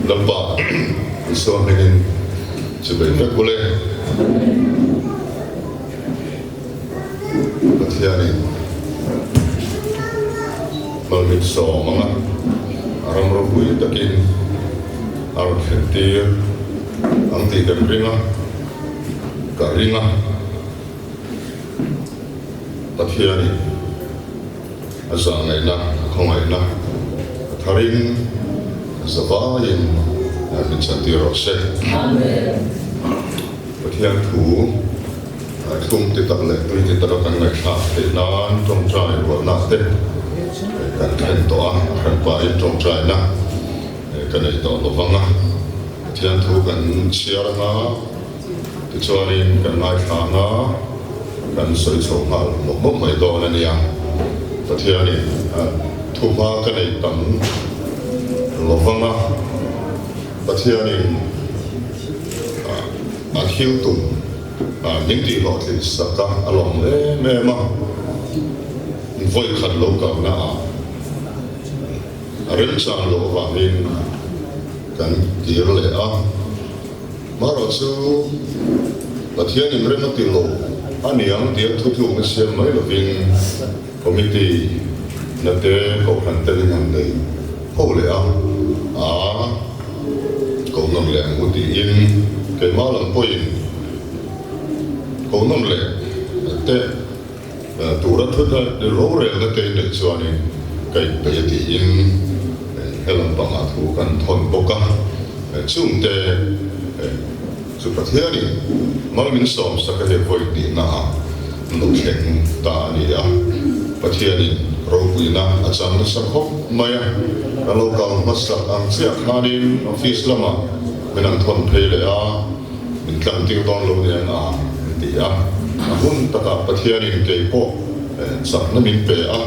Lampa so hangin sebaiknya boleh Patiani malmit so mga aram robuy takin aram khentir ang tigan ringa karinga Patiani azangay na kongay na tharin Zavayin min santiro se Patian thu thum ti tak le tui ti tak kan ngai kha te nan trong trai ro na te kan khen to a kan pa in trong trai na kan nei to lo wanga Patian thu kan chiar na ti chuanin kan ngai kha na kan soi chho ngal mo mai do na nia Patian ni thu ma kan nei tam Lovanga Patiani Hilton những điều họ thì saka along le me ma voi khat lo ka na ren sang lo wa min kan dir le a maro chu Patiani ren ti lo ani ang dia thu thu na siam mai lo vin committee na te ko kan te ngam nei ho le a cầu nông lệ một tỷ in cái máu làm bôi cầu nông lệ te tụ ra thôi là để rô rè là te để cho nên cái bây giờ tỷ in hay làm bằng à thu cần thôn bốc cả chung te chụp bắt thế này máu mình sống sao cái hệ vội đi na nông khen ta đi à bắt thế này rồi bùi na à chẳng nó sắc hốc mày kalau kau masak ang siap hadim office lama menang thon phele a min tlang tiu don lo ne a ti a hun taka pathianin ke po sak na min pe a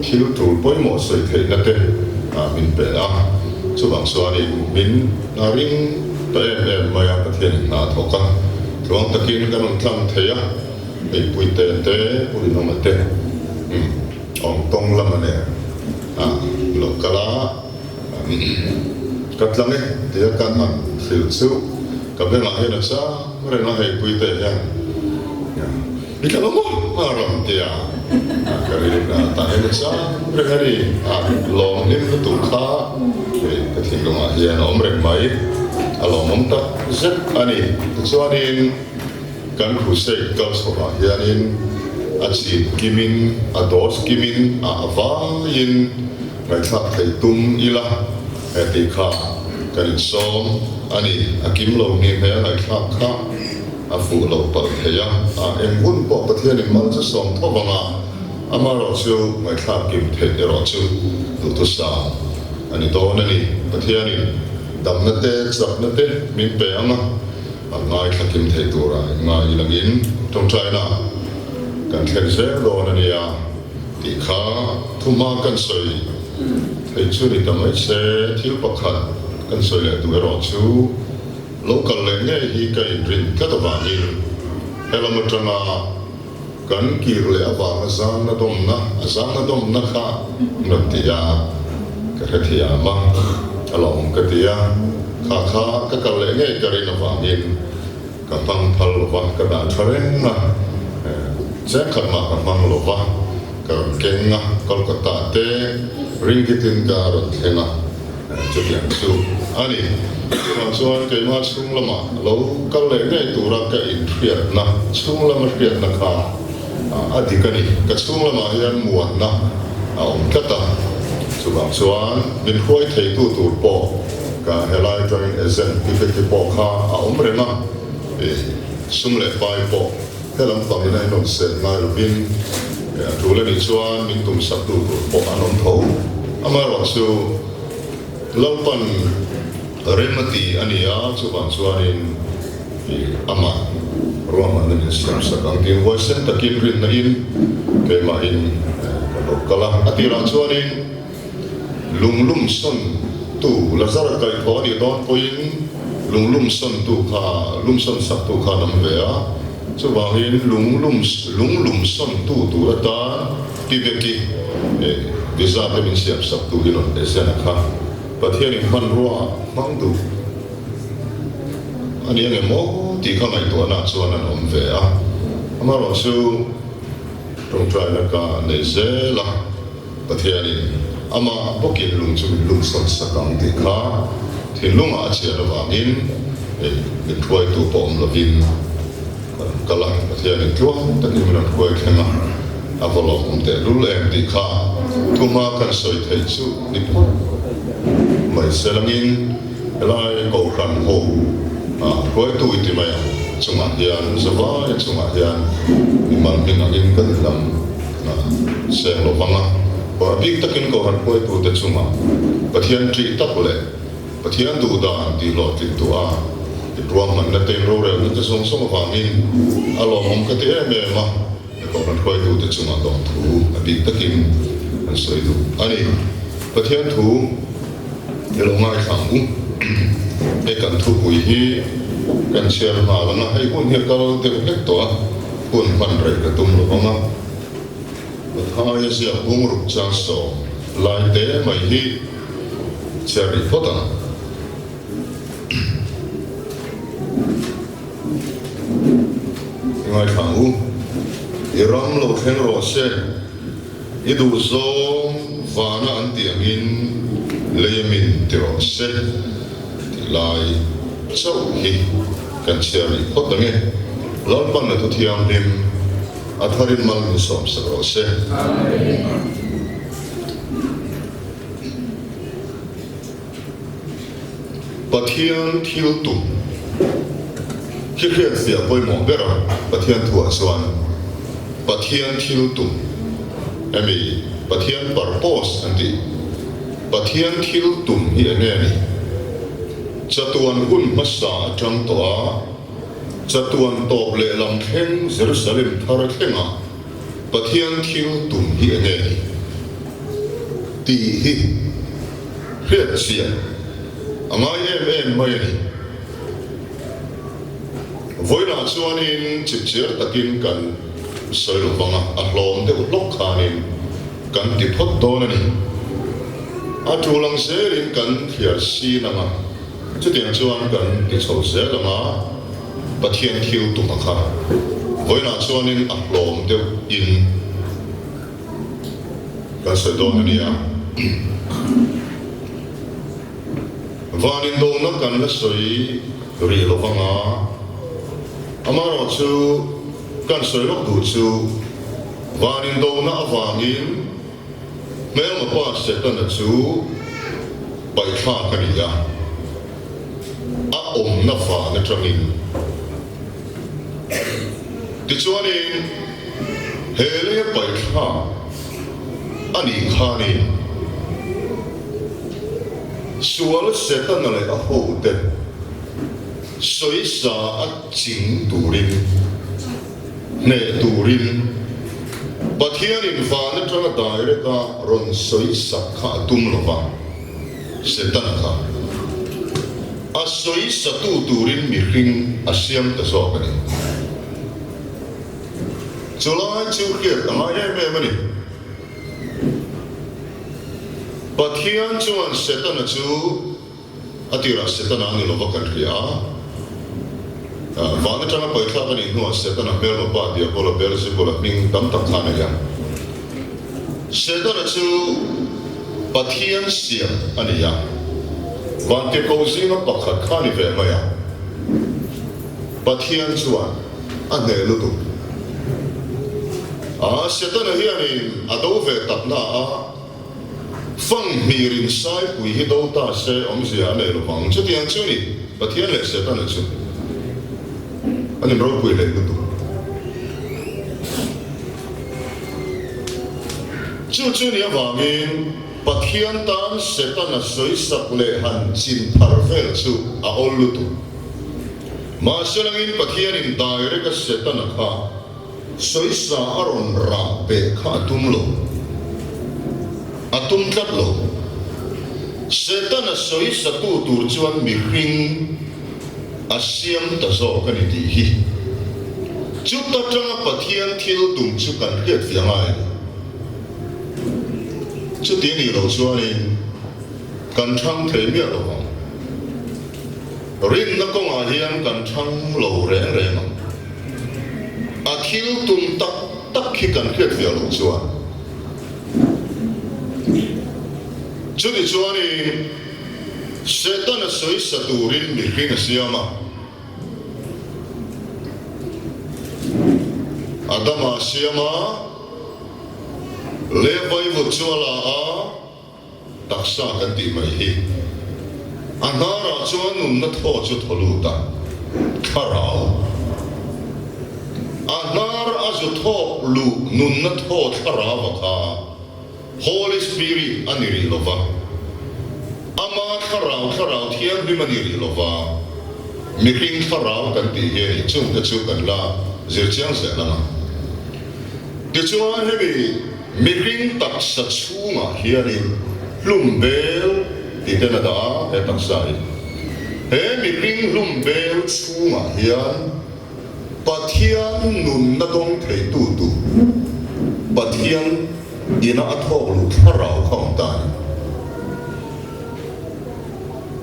thil tur poi mo soi the na te a min pe a chuwang swani min na ring te maya pathianin na thoka chuang takin kan tlang theya ei pui te pui no ma te ong tong lama ne lo kala katlange dia kan an fil chu ka be ma hena sa re na he pui te yang ni ka mo aram dia ka ri na ta hena sa re hari lo nim tu kha ka thi lo ma hian om re mai alo mom ta zet ani chuanin kan khu se ka so ba hianin achi kimin ados kimin avayin ngai thak thei tum ila ti kha kan som ani akim lo ni he ngai thak kha afu lo pa heya em hun po pathian ni mal cha som tho banga amaro chu ngai thak kim the ro chu tu sa ani do na ni pathian ni dam na te chak na te min pe anga ngai thak kim the tu ra ngai langin trong trai na kan khen se do na ni ya ti kha thuma kan soi thầy chú đi tầm ấy xe thiếu bậc hạt cần soi lại tuổi rồi chú lâu cần lấy nghe hi cái rình các tờ vàng đi hay là một trang cần kỳ lệ vàng giang nó đông na khá nó tiệt cái tiệt mà along cái tiệt khá cái cần lấy nghe cái rình vàng đi cái phăng phal vàng cái đàn pharen na chắc khát mà cái phăng lô vàng cái keng na Kolkata te ringitin karon thena chukian chu ani chuan ke ma chung lama lo kal le nei tura ka in riat na chung lama riat na kha adikani ka chung lama hian muan na om kata chuan min khoi thei tu tur po ka helai join ezen ki po kha om re na sum le pai po helam pang nei non se ngai bin tu le ni chuan min tum sak tu po anom tho amaro chu lopan remati ania chuan chuanin ama roma na sam sakang tin voice takin rin na in ke ma in kala atira chuanin lum son tu lazar kai thoni don poin lum son tu kha lum son sak tu kha nam ve a chu wangin lum son tu la ta ki ve ki visa te min siap sak tu hinon esen kha pathian in man ruwa mang du ani enge mo ti kha ngai to na chuan an om ve a amaro chu trong trai la ka nei zela pathian in ama bokin lung chu lum son sakang ti kha thilung a chia la wangin ni khoi tu pom lovin kala pathian in tlo tani min khoi khenga avolo umte lul em ti kha thuma kan soi thei chu ni mai selangin lai ko kan ho khoi tu ti mai chunga hian zawa chunga hian ni mal ping angin kan lam seng lo banga or big takin ko han khoi tu te chunga pathian tri tak le pathian du da di lo ti tu a ti ruang man na te ro re ni song song wangin alo mom ka te me ma ko han khoi tu te chunga dong thu big takin an soi du ani pathian thu ni lo ngai khang u e kan thu pui hi kan share ma la hai kun he kal te lek to kun pan re ka tum lo ma ha ya sia bung ru cha so lai te mai hi cherry pota ngai khang u iram lo khen ro se idu zo vana an tiangin leyamin tiro se lai chau hi kan cherry pota nge lal pan na tu thiam dim atharin mal ni som sa ro se pathian thil tu khi khiat sia poi mo bera pathian thua swan pathian thil tu ami pathian purpose anti pathian thil tu hi ane ni chatuan hun masa atang to a chatuan top le lam kheng Jerusalem thar khenga pathian thil tu hi ane ni ti hi khiat sia amai em mai ni voina chuanin chipchir takin kan soilo banga ahlom de utlok khanin kan ti phot don ani atulang serin kan khiar si nanga chutiang chuan kan ti chho zelanga pathian thiu tu kha voina chuanin ahlom de in kan soi don ani a vanin dong na kan la soi ri lo banga amaro chu kan soi lok du chu vanin dong na awangin mel ma pa se tan chu pai kha kaniya a om na fa na trangin ti chuanin hele pai kha ani khani sual se tan le a ho de soi sa a ching turin ne turin pathian in fa na tanga daire ka ron soi sa kha tum lo ba se tan kha a soi sa tu turin mi ring a siam ta so ka ni chulai chu khiat ama me mani pathian chuan se tan chu atira se tan ani lo ba kan ria vana tanga pai kha ka ni no se tan a mel ba dia bola bel se bola ning tam tak kha na ya se tan chu pathian siam ani ya van te ko zina pakhat kha ni ve ma ya pathian chuan a ne lu tu a se tan hi ani a do ve tak na a phang mirin sai pui hi do ta se om zia ne lo bang chu tiang chu ni pathian le se tan chu ani ro pui le tu chu chu ni awangin pathian tan se tan a soi sak le han chin thar vel chu a ol lu tu ma selangin pathian in daire ka se tan kha soi sa aron ra pe kha tum lo atum tat lo se tan a soi sa tu tur chuan mi ring siam ta so kan ti hi chu ta tanga pathian thil tum chu kan riat fiangai chu ti ni lo chuanin kan thang thei mi lo hong rin na kong a hian kan thang lo reng reng a thil tum tak tak khi kan riat fiang lo chuan chu ti chuanin Setan soi saturin mikin siama Adama siama levai vuchuala a taksa kan ti mai hi anara chuan nun na tho chu tholuta kharao anar azu tho lu nun na tho kharawa kha Holy Spirit aniri lova ama kharau thiam bi maniri lova miking kharau kan ti he chung ka chu kan la zir chiang se lama ti chuan he bi miking tak sa chunga hiani lumbel ti tena da he tak sai he miking lumbel chunga hian pathian nun na dong thei tu tu pathian ina athok lu kharau khong tai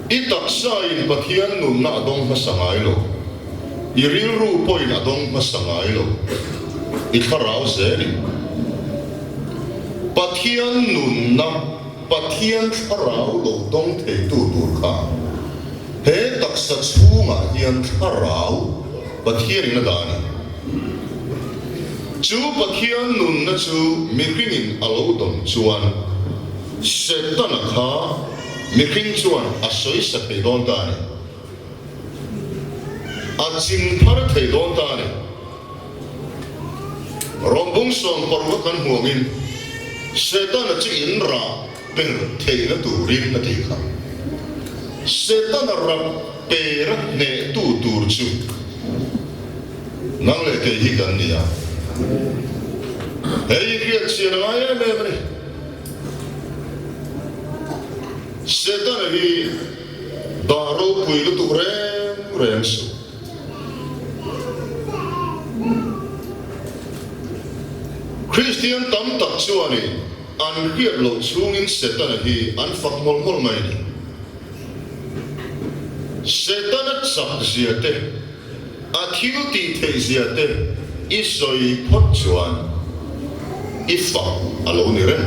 itak sain pathian nun na adong masangai lo iril ru poin adong masangai lo ikharau zeri pathian nun na pathian kharau lo dong thei tu tu kha he taksa chunga hian kharau pathian na dani chu pathian nun na chu mikringin alo dong chuan setan kha Miking chuan asoi sa thei don ta ni a chim phar thei don ta ni rombung som parwa kan huangin setan chi in ra per thei na turin na ti kha setan ra per ne tu tur chu nang le ke hi kan ni ya hei ki chi na ya me me Setan hi daro puilu tu rem su Christian tam tak chuani an hiat lo chungin setan hi an fak mol mol mai ni setan chak ziate a thiu ti thei ziate isoi phot chuan ifa alo ni re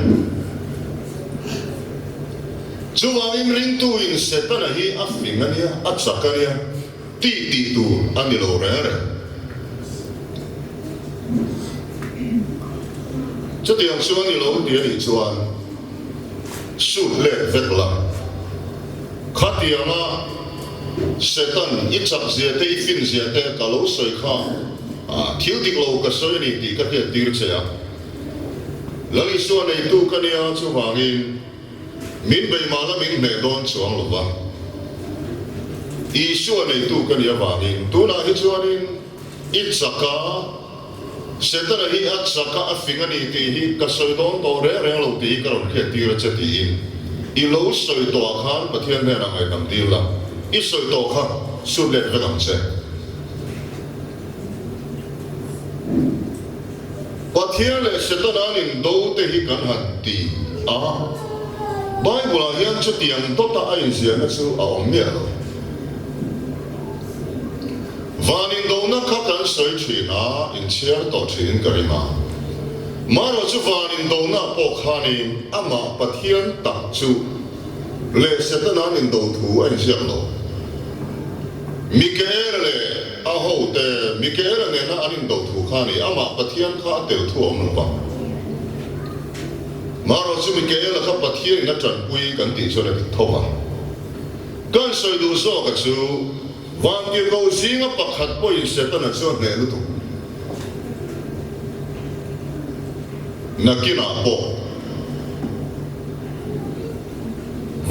Chuwangin rin tuwing setan hi afingan niya at saka niya ti tu anilo re Chu tiang chuan nilo dia ni chuan su le vetla khatiama setan ichak zia te fin zia te kalo soi kha thiu dik lo ka soi ni ti ka te tir chaya lali suan nei tu ka nia chuwangin min bai mala min ne don chuang lo ba I suan nei tu kan ya wangin tu na hi chuanin ichaka setan hi achaka afingani ti hi ka soi don to re lo ti ka ron khe ti ra che ti I lo soi to khan pathian ne na ai nam ti la I soi to kha su le ve dam che pathian le setan anin do te hi kan han ti Bible hian chu tiang to ta ai zia na chu a om mia lo vanin do na kha kan soi thina in chiar to thin karima maro chu vanin do na po khani ama pathian tak chu le setana nin do thu ai siam lo Mikael le a ho te Mikael ne na anin do thu khani ama pathian kha te thu om lo ba Maro chu Mikael kha pathian na tran pui kan ti so le thowa kan soi du so ka chu wang ki ko singa pakhat po in setan chu ne lu tu nakina po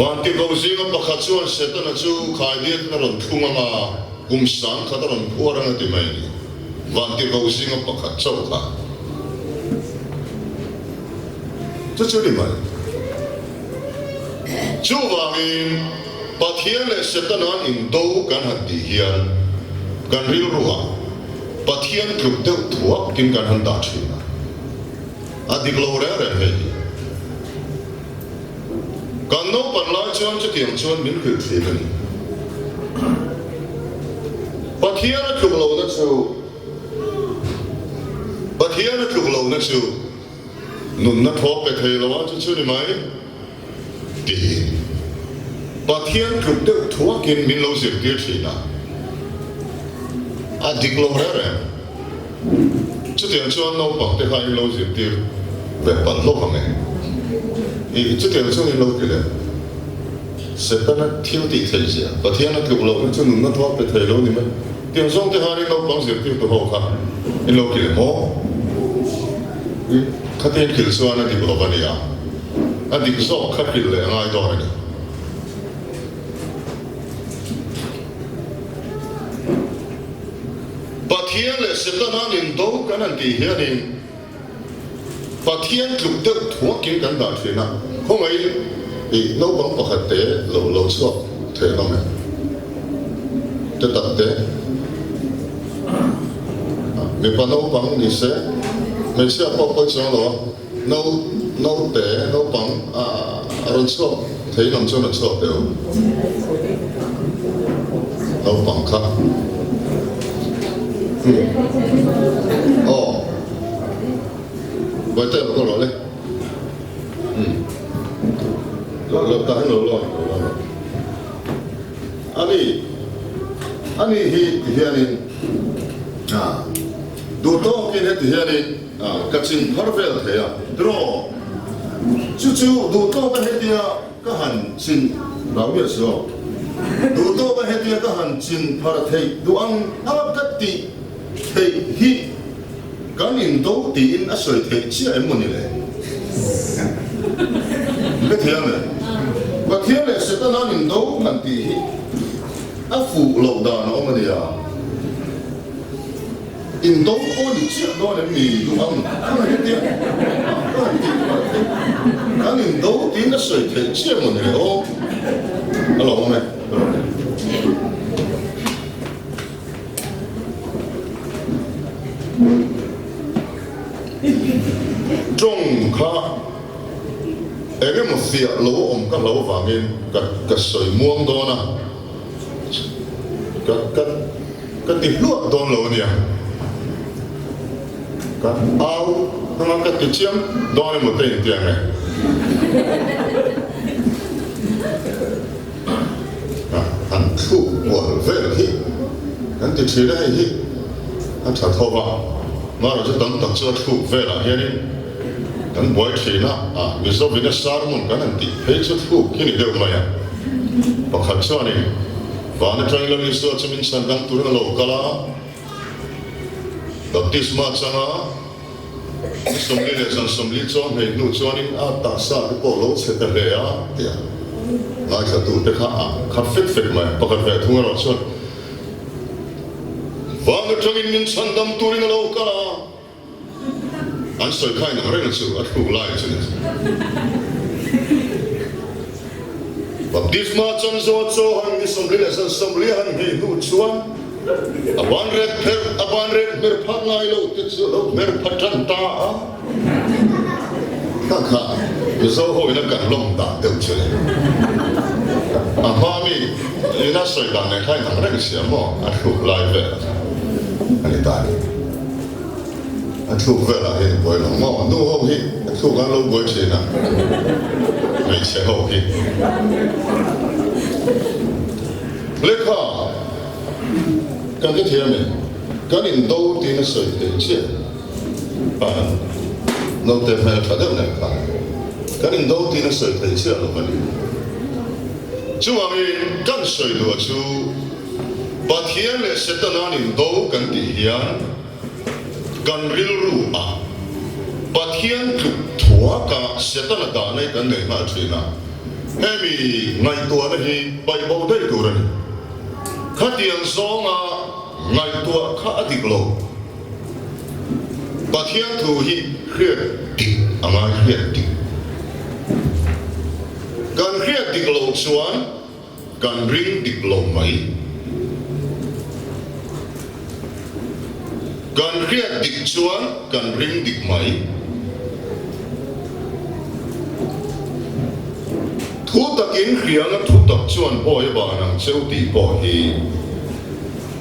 wang ki ko singa pakhat chu setan chu khai diet na ron thunga ma kum sang kha ron phora na ti mai ni wang ki ko singa pakhat chau kha这里面，就王in Pathian le setanan in do kan hati hian kan ril ruwa Pathian truk deuh thuak kin kan han da thina adik lo re re hei kan no pan lai chuan chu tiang chuan min khil thi ni Pathian truk lo na chu Pathian truk lo na chu nun na thok pe thei lo chu chu ni mai ti Pathian truk deuh thuak kin min lo zir tir thina adik lo re re chu tiang chuan no pang te khai lo zir tir ve pan lo hang e chu tiang chuan in lo ti le se ta na thiu ti thei sia Pathian truk lo na chu nun na thok pe thei lo ni mai tiang song te hai lo pang zir tir to ho kha in lo ki le mo khatin khil chuan adik lo ba ni a adik zo kha khil le ngai do ni Pathian le setanan in do kan an ti hianin Pathian tluk deuh thuak kin kan da thina khong ai no bang pakhat te lo chuak the lo me te tak te me pa no bang ni se me sia po chang lo no te no bang ron chuak thei lam chuan a chuak deuh no bang kha vậy tới một câu nói lên rồi ta hãy nói rồi anh hi thì anh đồ to cái này thì anh cái chuyện hết về thế à rồi chú đồ to cái này cái hành trình lão biết sao đồ to cái này cái hành trình phải thấy đồ ăn cái gì thấy hi cái nhìn đâu thì in sợi thấy chỉ em muốn như vậy cái thế này và thế này sẽ ta nói nhìn đâu làm gì phụ lậu đàn nó mà đi à in đâu có gì chỉ đó là mì đúng không cái này thế cái nhìn đâu thì in sợi thấy chỉ em muốn như vậy ô alo không này trong khá em một việc lỗ các lỗ vàng in các sợi muông đó na các tiệp luộc đó lỗ nè các áo nó các tiệp chiếm đó là một tên tiền này hắn thu của về là hi hắn tiệp chế đấy hi hắn trả thâu vào mà rồi cho tận tận cho thu về là hi đi dan boy thina mi zo bina sarmun kan anti phei chu thu kini deu mai a pakhat chuani vana tang lo ni so chumin san dang tur lo kala baptisma changa somli le san somli chon hei nu chuanin ta sa ko lo cheta le a tia ngai sa tu te kha fit mai pakhat ve thunga ro chon vana tang in min san dang tur lo kala anh soi khai nang reng chu at khu lai chu baptisma chan zo cho han mi som le san som le han hi nu chuan aban red mer phat ngai lo ti chu lo mer phatan ta kha zo ho ina kan long ta deu chu ma mi ina soi dan ne khai nang reng sia mo at khu lai ve ani ta thu về là hiện với nó mỏ nu hậu hi thu gan lâu với chế nào mình sẽ hậu hi lấy cả cái thiệt mình cái nhìn đâu thì nó sợi để chết nó để phải phải được này cả cái nhìn đâu thì nó sợi để chết là vấn đề chú mình cần sợi đồ chú bắt hiện là sẽ ta nói nhìn đâu cần thì hiện kan ril ru Pathian truk thua ka setana da nei kan nei ma thina hemi ngai tua na hi bai bo dai tu ran khatian zonga ngai tua kha adik lo Pathian thu hi khriat ti anga khriat ti kan khriat ti lo chuan kan ring dik lo mai kan riat dik chuan kan ring dik mai thu takin riang thu tak chuan boy ba nang cheu ti bo hi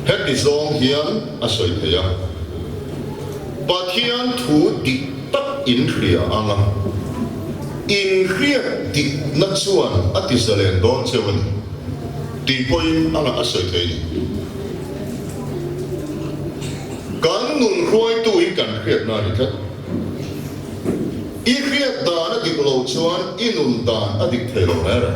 het ti zong hian a soi theya pathian thu dik tak in ria anga in riat dik na chuan a ti zalen don chewan ti poin anga a soi thei kan nun roi tu in kan riat na ni tha i riat dan a dik lo chuan inun dan a dik thei lo ra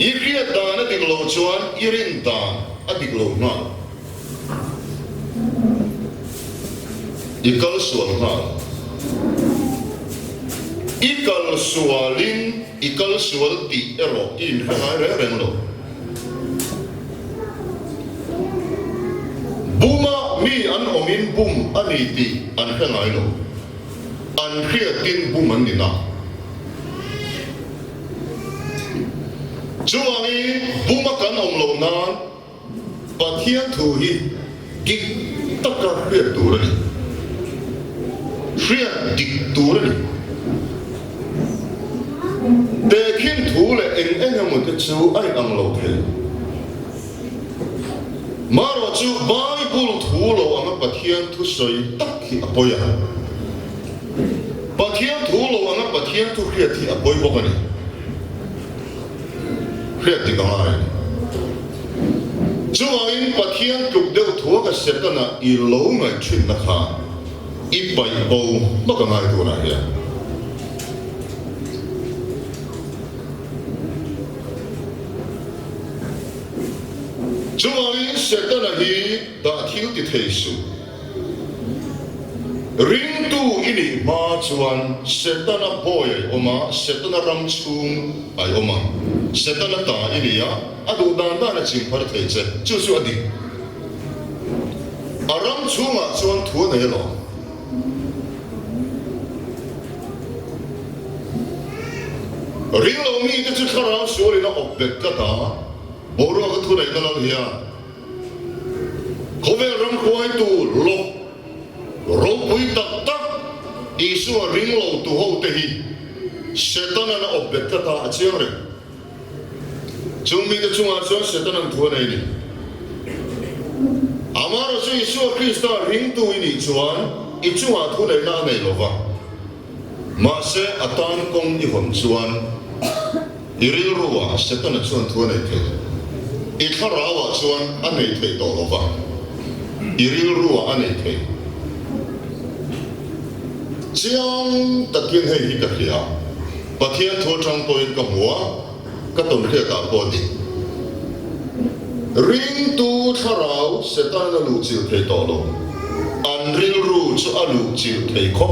i riat dan a dik lo chuan irin dan a dik lo na ikal sual na ikal sualin ikal sual ti ero in hai re reng lo buma mi an omin bum ani ti an khangai lo an khia tin bum an ni na chuangi buma kan om lo na pathian thu hi dik taka khia tu ra ni khia dik tu ra ni de khin thu le en mo te chu ai ang lo the maro chu bible thu lo ang pathian thu soi tak hi apoya pathian thu lo ang pathian thu khia thi apoi bo kani khia ti ka ai chu ai pathian tuk deu thu ka setana I lo ngai chin na kha I pai bo ma ka ngai tu na ya chuan setana hi da thil ti thei su ring tu ini ma chuan setana boy oma setana ram chung ai oma setana ta ini ya adu dan dan na chim par thei che chu su adi aram chunga chuan thu nei lo ring lo mi te chu khara su ri na opek ka ta boro ka thu nei na lo hiya khove ram khoi tu lo ro pui tak tak isu ring lo tu ho te hi setana na opek ka ta achiang re chumi te chunga chuan setana thu nei ni amaro chu isu krista ring tu ini chuan I chunga thu nei na nei lo wa ma se atan kong I hom chuan iril ruwa setana chuan thu nei the I kharawa chuan anei thei to lo wa iril ruwa anei thei chiang takin hei hi ka khia pathian tho tang point ka hua ka ton thia ta po di ring tu tharau setana lu chil thei to lo an ril ru chu alu chil thei kho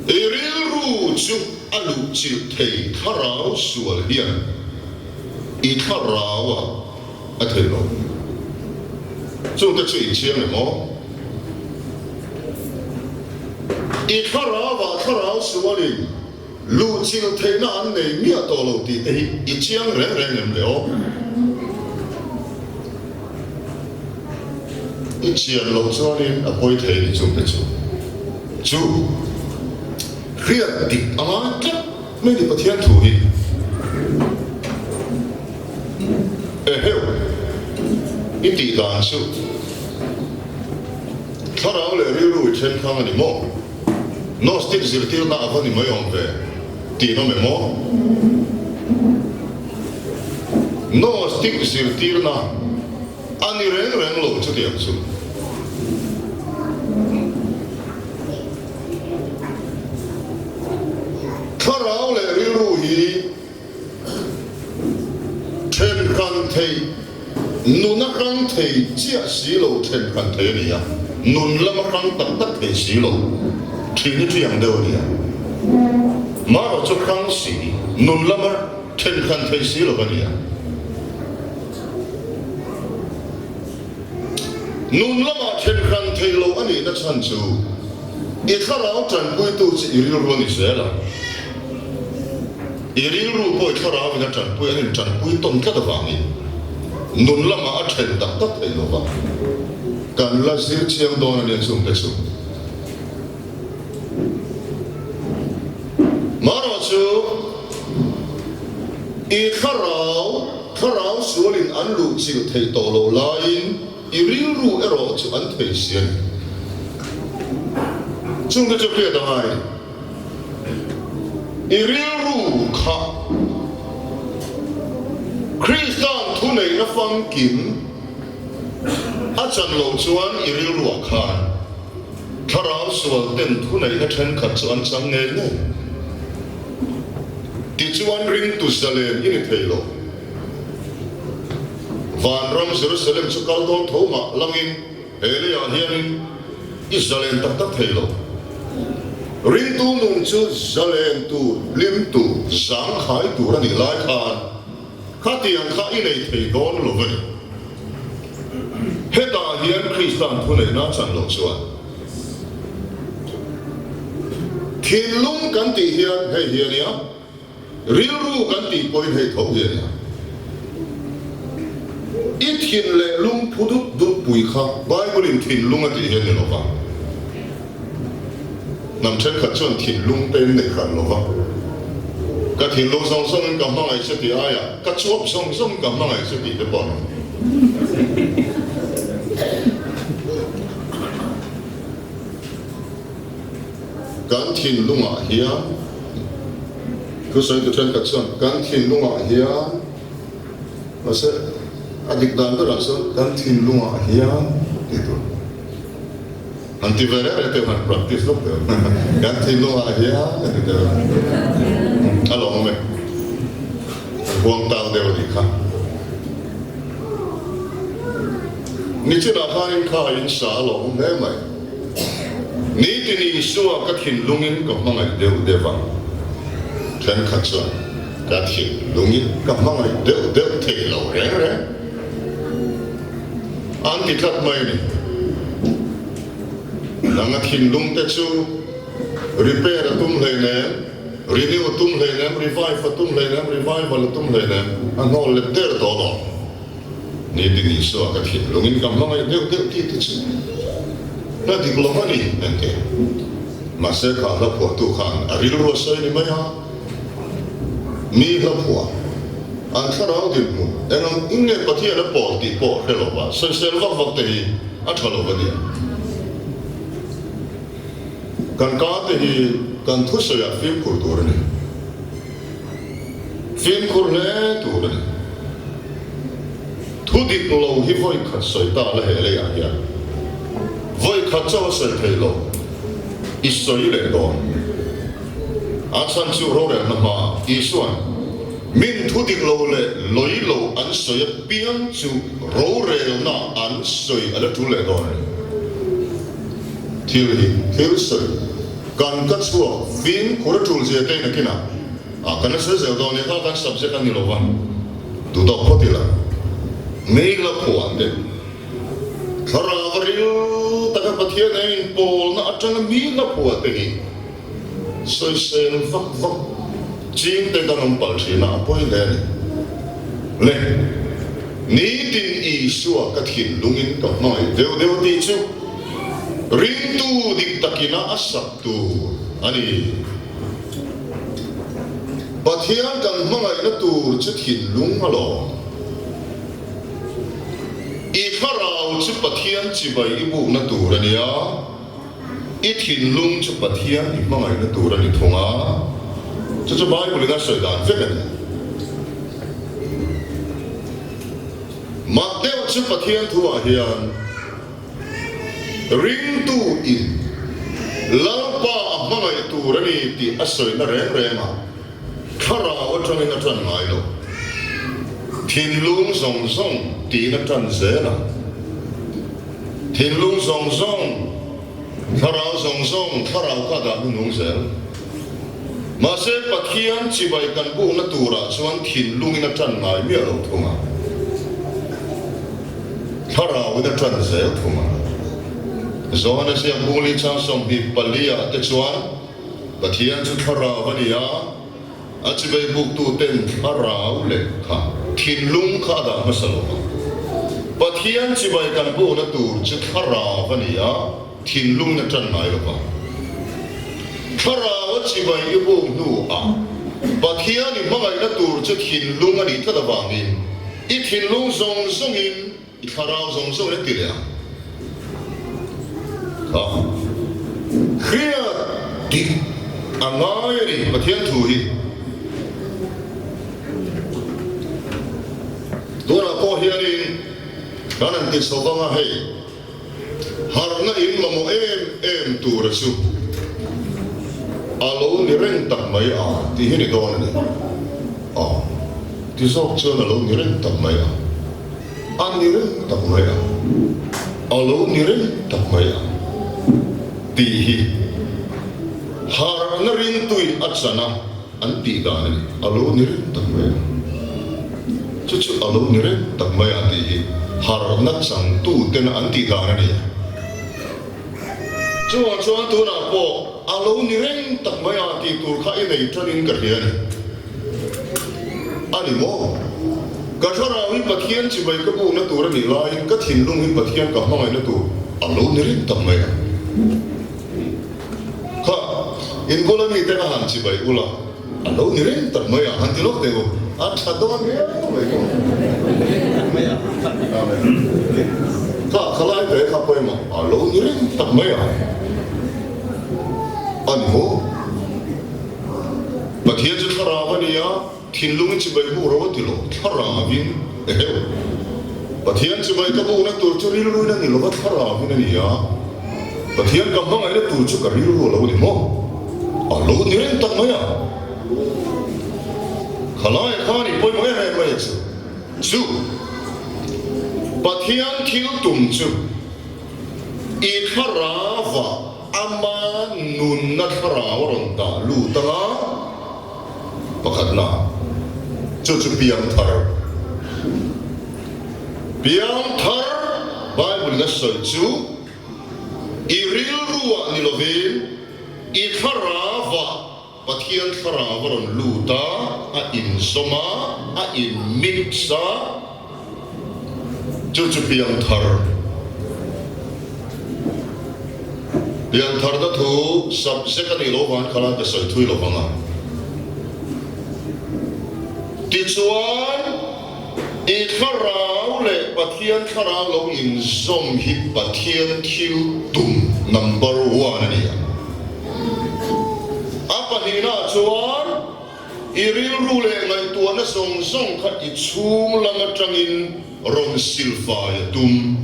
iril ru chu alu chil thei tharau sual hian I tharawa a thei lo chu ta chu I chiang le mo I tharau sualin lu chil thei na an nei mi to lo ti te I chiang re em le o I chiang lo sualin a poi thei ni chu te chu khia dik ama tlap me di pathian thu hi heu I ti dan su tharau le ri ru chen khang ani mo no stick zir tir na avani mai on ve ti no me mo no stick zir tir na ani reng lo chu ti su tharau le ri ru hi chen kan thei nuna kan thei chia si lo chen kan thei ni ya nun lam kan tak tak thei si lo thing ni yang do ni ya ma ro chu kan si nun lam chen kan thei si lo ba ni ya nun lam chen kan thei lo ani na chan chu 一看到真贵都是一路路你谁了？一路路过一看到那真贵，那真贵东家的方面，农了嘛成的得的了吧？干了是相当的年数的数。马老师，一看到说林安路就提到了来因，一路路一路就安提先。中国就别的爱，一路路卡，คริสตันทุนในนับฟังกิมอาจารย์หลวงชวน一路路看，他老说等ทุนในนับฉันขัดชวนจังเงินเนี่ยที่ชวนริงตุสเลมยินเทโลวันรำเสรุสเลมสุกัลโดนทุ่มลังอินเฮลียาเฮียนอิสราเอลตักเทโลริงตูนุ่งชุดซาเลนตูลิมตูสังขายตูรันนี่ไล่ขานข้าที่ยังข้าอินในเทโดนโลกันเฮตาเฮียนคริสตันทุนในนับฉันหลงชวนทินลุงกันตีเฮียนให้เฮียเนี่ยริลรูกันตีปอยให้ทบเฮียเนี่ยอีทินเล่ลุงพูดดุปุยข้าไบเบิลทินลุงกันตีเฮียเนี่ยหรอวะนำเช็คขัดชวนทินลุงเป็นเด็กขันหรอวะก็ทินลุงส่งส่งกับมังไอเสติอายะก็ชอบส่งส่งกับมังไอเสติเดบอนการทินลุงอ่ะเฮียคือส่วนตัวเช่นกับส่วนการทินลุงอ่ะเฮียมาเสกอดีตดันก็รักส่วนการทินลุงอ่ะเฮียitu nanti verre itu kan praktis lohการทินลุงอ่ะเฮียitu halo mame buang tahu dia di kahนี่จะได้ให้ข้าอินสาลงแม่ไหมนี่ที่นี่สัวก็ทินลุงอินกับมังไอเดียวเดียวฟังฉันขัดส่วนก็ทินลุงอินกับมังไอเดียวเทโลเร่เร่อันที่ขัดไม่นี่หลังทินลุงเตจูรีเพย์ตุ้มเลยเนี่ยรีนิวตุ้มเลยเนี่ยรีไวฟ์ตุ้มเลยเนี่ยรีไวฟ์วันตุ้มเลยเนี่ยอันนั้นเลยเดือดต่อต่อนี่ที่นี่สัวก็ทินลุงอินกับมังไอเดียวที่เตจูนั่นที่กลัวมันนี่นั่นเองมาเสกขาลับหัวตุขันอาริลรัวใส่นี่ไหมฮะมีลับหัวอันข้าเราดิบมุเอ็งอิงเงปะเทียนปอตีปอเฮลวะเซนเซลวักวักตีอัฐลวะดีกันกาตีกันทุสยาฟิล์มคูตัวนี่ฟิล์มคูเล่ตัวนี่ทุดิบเราฮิวอยขัดใส่ตาละเฮเลยอ่ะยังวอยขัดเจ้าเสกเฮโลอิสราเอลดอนอาชันจูโรเรนมาอิสวนมินทุดิกโลเลลอยโลอันสวยเปียนจูโรเรลน่าอันสวยอะไรทุเลดอนทิลสวยการกัดชัวฟินคูรจูลเจเตนกินะกันนั้นเสียดอนเนี่ยถ้ากันสับเจกันนี่โลวันดูดอกพอดีละไม่ละพวนเด็ดคาราบริลตะกับปะเทียนเองโปลน่าอัจฉริยะมีละพวนเต็งสวยเซนฟักฟักจริงแต่กันน้ำปัลชีน่าป่วยเลยเลยนี่ดินอีสัวกัดหินลุงอินกับน้อยเดี๋ยวดีจูริงตูดิกตะกิน่าอัศตูอันนี้ปัทยากันมังไงนัตูจะหินลุงฮัลโหลอีข้าเราจะปัทยาจีบอีบุนัตูระเนี่ยอีหินลุงจะปัทยาอีมังไงนัตูระนี่ทงอ่ะจะบ้าอยู่เลยนะเสด็จเฟกันมาเดี๋ยวจะปัทยาทัวร์เฮียนริงตูอินลาป้ามังไงตูระนี่ที่อัศวินเร่มาข้าเราว่าจะไม่นัดกันไงหรอกทินลุงส่งตีนัดกันเสียนะทินลุงส่งข้าเราส่งข้าเราข้าดาบุญงเสียมาเสกปัทยานจีบกันบุนัตูระส่วนทินลุงนัดกันไงเมียเราทุ่งอ่ะข้าเรานัดกันเสียทุ่งอ่ะ zona siya buli chang som bi palia te chuan pathian chu thara vania achibai buk tu ten thara le kha thinlung kha da masalo pathian chibai kan bu na tur chu thara vania thinlung na tan mai lo ba thara chibai ibu nu a pathian ni mangai na tur chu thinlung ani thada bangin I thinlung zong zongin I thara zong zong le tilia Khia di angai ni pathian thu hi dona po hianin kanan ti sobanga hei harna in mamo em tu rasu alo ni reng tak mai a ti hini dona ni a ti sok chon alo ni reng tak mai a an ni reng tak mai a alo ni reng tak mai a ti hi har na rin tuin at sana an ti dani alo ni rin takmaya chuchu alo ni rin takmaya ti hi har na chang tu ten an ti dani chuan tu na po alo ni rin takmaya ti tur kha inay tranin karhiyan ani mo kathara hi pathian chibai ka bu na tur ni lai ka thinlung hi pathian ka mangai na tur alo ni rin takmaya in kola mi teka han chi bai ula alo ni ren tak maya han ti lok tego a thado me bai ko maya ka khalai te ka pai ma alo ni ren tak maya ani mo pathian chu thara vania thinlung chi bai bu ro ti lo thara vin pathian chi bai ka bu na tur chu ri lu na ni lo ba thara vin ni ya pathian ka mangai na tur chu ka ri lu lo ni mo alo ni ren tak maya khalai khani poi mo he mai chu pathian thil tum chu I kharawa ama nun na kharawa ron ta lu ta nga pakhat na chu piang thar bible na soi chu I ril ruwa ni lovin I kharawa pathian kharawa ron luta a in soma a in mixa chu piang thar da thu subject ani lo wan khala ka soi thui lo banga ti chuan I kharaw le pathian kharaw lo in som hi pathian thil tum number 1 ani Apanina chuan I ril ru le ngai tua na song khat I chung lama tangin ron silfa ya tum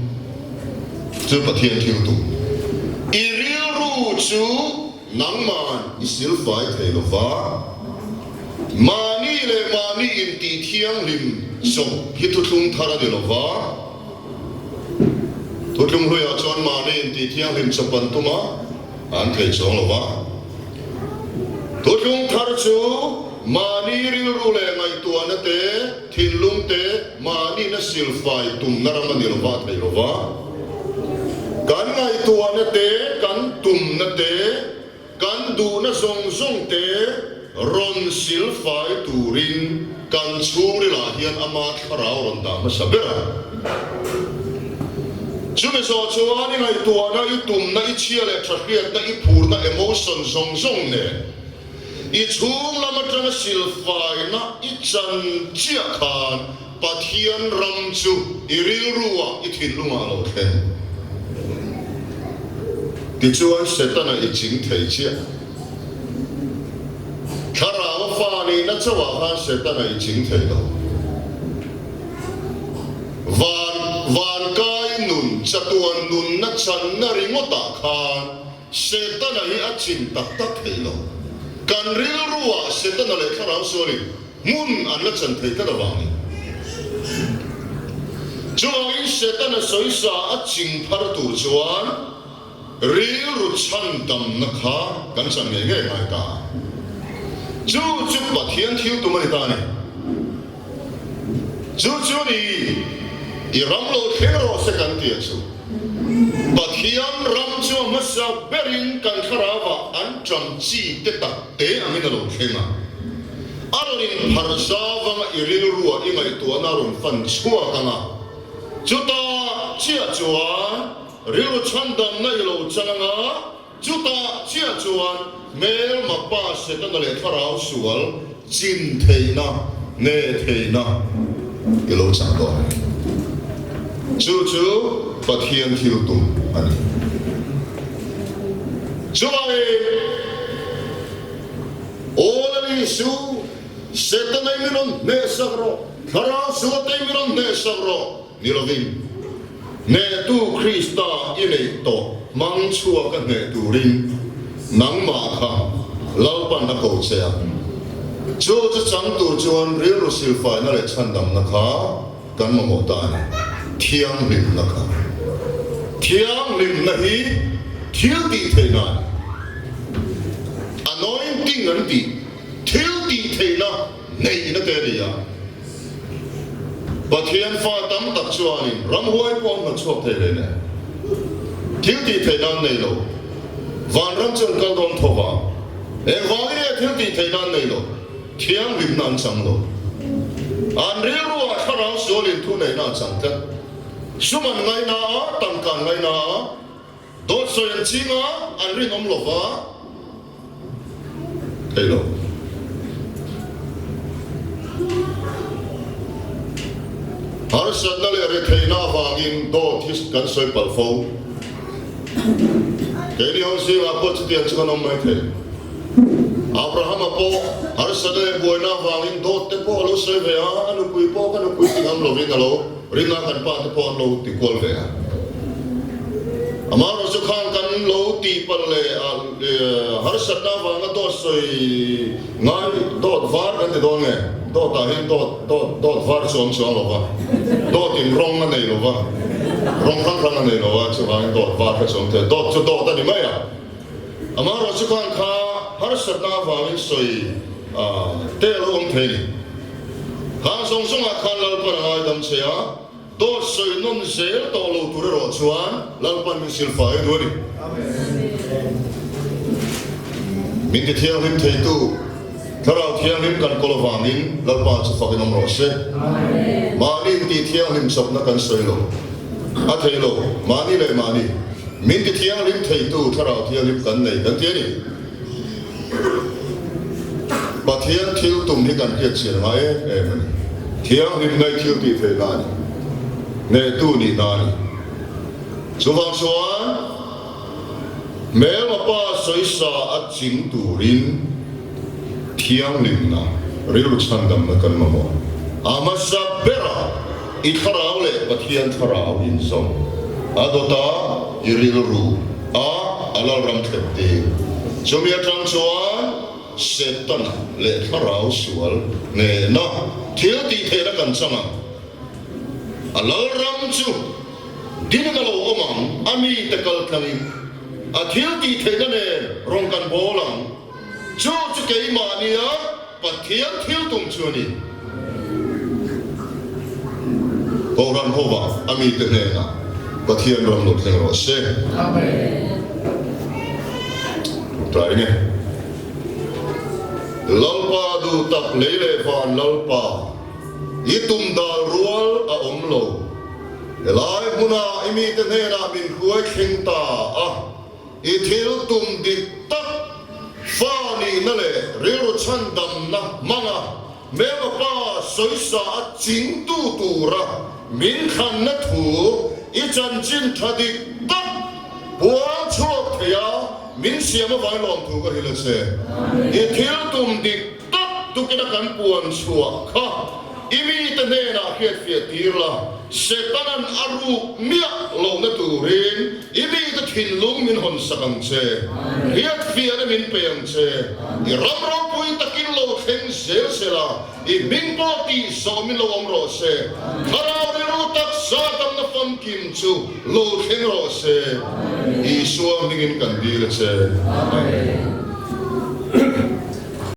chu pathian thil tum I ril ru chu nangman I silfa thei lo va mani in ti thiang lim som hi thu thung thara de lo va thu thung hu ya chuan mani in ti thiang lim chapan tuma an thei chong lo va Tutung thar chu mani ril ru le ngai tua na te thinlung te mani na silfai tum naramani lo va thei lo va kan ngai tua na te kan tum na te kan du na zong te ron silfai turin kan chung ri la hian ama tharau ron da ma sabera chume so chuan ngai tua na I tum na I chia le thakriat na I phur na emotion zong ne I chung lama tanga silfai na I chan chia khan pathian ram chu I ril ruwa I thinlunga lo then ti chuan setana I jing thei chia tharawa fani na chawa khan setana I jing thei lo van kai nun chatuan nun na chan na ringota khan setana I achin tak thei lo kan ril ruwa setana le tharaw sori mun an la chan thei ta da wang chuan setana soisa a ching phar tur chuan ril ru chan dam na kha kan chan nge mai ta chu pathian thil tu mai ta ni chu ni I ramlo thero se kan ti chu bát hiam ram chu masa berin kan kharawa an tram chi te tak te angin lo khenga arin pharsawa ma iril ruwa ingai tu na ron fan chua kanga chuta chia chuan rilu chandam na ilo changa chuta chia chuan mel ma pa se ta le kharau sual chin theina ne theina ilo chang do chu bát hiam thil tum ani chuai olali su setanai miron ne sagro kharau suatai miron ne sagro nilovin ne tu Krista inei to mang chua ka ne tu rin nang ma kha lalpan na ko chea chu chang tu chuan ril silfai na le chandam na kha kan ma mo ta ni thiang lim na kha thiang lim na hi thil ti theina anointing an ti thil ti theina nei na te ria bát hiam pha tam tak chuanin ram huai pon na chok the le ne thil ti theina nei lo van ram chon kal don thowa e vali thil ti theina nei lo thiang lim nan chang lo an ril ru a khara solin thu nei na chang ta suman ngai na tam kan ngai na do soyan chinga an rin om lova hello har sadna le re theina wangin do this kan soi pal fo keli ho si wa pot ti an chkan om mai the Abraham apo har sadna boina wangin do te po lo soi ve anu pui po kan pui ti am lo vin lo ringa kan pa te po lo ti kol ve amaro su khan kan lo ti pal le har sadna wanga do soi ngai do var kan te do nge do ta hin do var som so lo va do tin rong na nei lo va rong khang na nei lo va chu wang do var ka som te do chu do ta ni mai amaro su khan kha har sadna wangin soi te lo om the ni khang song song a khan lal par ngai dam che a do soi non se to lo tu ro chuan lal pan mi sil fa e do ni min te thiang lim thei tu Karau thiang lim kan kolovangin lalpa chu fakin om rose mani ti thiang lim sop na kan soilo a theilo mani le mani min ti thiang lim thei tu karau thiang lim kan nei kan tiani pathian thil tum hi kan kiat sil ngai mani thiang lim ngai thil ti thei nani ne tu ni nani chuwang chuan mel ma pa soisa at ching turin thiang lim na rilu chandam na kan mamo amasa bera I tharau le pathian tharau in som adota iril ru alal ram thepte chomia tang chuan setan le tharau sual ne na thil ti thela kan changa alal ram chu dinalo omang ami takal thani a thil ti thela ne rong kan bolang chu ke mania pathian thil tum chuni Orang hova ami te na pathian ram lo teng ro se amen trai ne lalpa du tak lele van lalpa itum dal rual a omlo elai muna imi te na min huai khingta ithil tum dik tak fani nale riru chandam na manga mega pa soisa ching tu ra min khan na thu I chan chin thadi tak buang chok thaya min siama vai lom thu ka hila se I thil tum dik tak tu kina kan puan chua kha imi te ne na khiat fiat tirla setanan aru mia lo na tu rin imi te thin lung min hon sakang che khiat fiat min peyang che I ram ro pui takin lo khen sel sela I min poti so min lo om ro se kharau ru tak sa tam na fam kim chu lo khen ro se I suam dingin kan dil che amen